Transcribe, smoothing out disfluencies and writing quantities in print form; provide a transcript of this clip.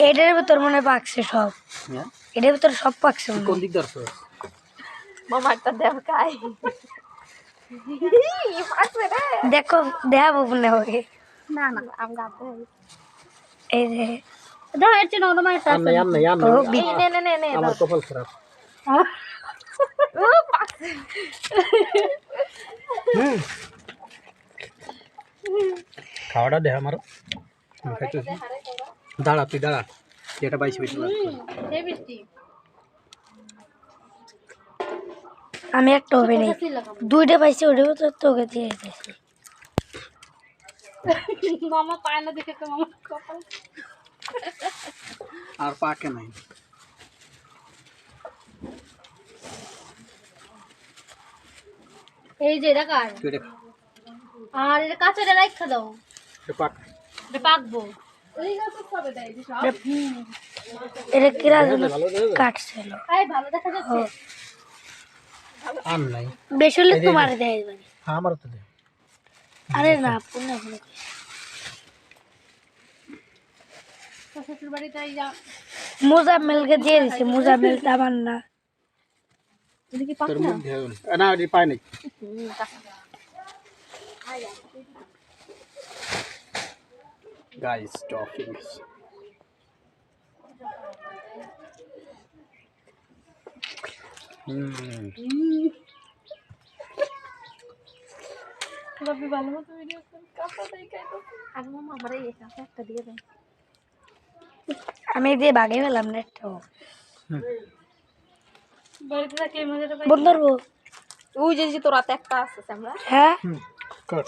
এটার ভিতর মনে পাকছে সব, এটার ভিতর সব পাকছে। কোন দিক দর্শ মামারটা দেখাই দেখো দেখাবো মনে হবে না না আমি গাতে এই যে দাও এর চেয়ে নরমাল একটা আছে আমার কপাল খারাপ। খাওয়াটা দেখ আমার খাইতেছি। দাঁড়া তুই দাঁড়া, এটা বাইশ বেশি আমি একটা হবে নেই, দুইটা পাইছি, ওটার ভিতর তোকে দিয়ে দিয়েছি। মামা পায় না দেখে তো মামা কপাল আর পাকে নাই। এই যে এটা কার, তুই দেখ আর এটা কাঁচাটা রাখা দাও, এটা পাক। এটা পাকবো। এই গাছ সবে দেয় যে সব এটা কিরা কাটছিল, এই ভালো দেখা যাচ্ছে। আম নাই বেশি হলে তোমার দেয়। হ্যাঁ আমার তো দে। আরে না পুনা পুনা শ্বশুর বাড়িতে যা মুজাম্মেলকে দিয়ে দিছি, মুজাম্মেল আমার না। এটা কি পাক তোর না? মুখ ধেও না, এটি পাই নাই। গাইস টপিংস বাপরে ভালো মতো ভিডিও করে কাঁচা তাই খাইতো। আর মামা আমারে এই কাঁচা একটা দিয়ে দেন। আমি দিয়ে ভাগে গেলাম না একটা বাড়িতে থাকলে মজাটা পাই। বন্ধুর ওই যে তোর রাতে একটা আছে আমরা। হ্যাঁ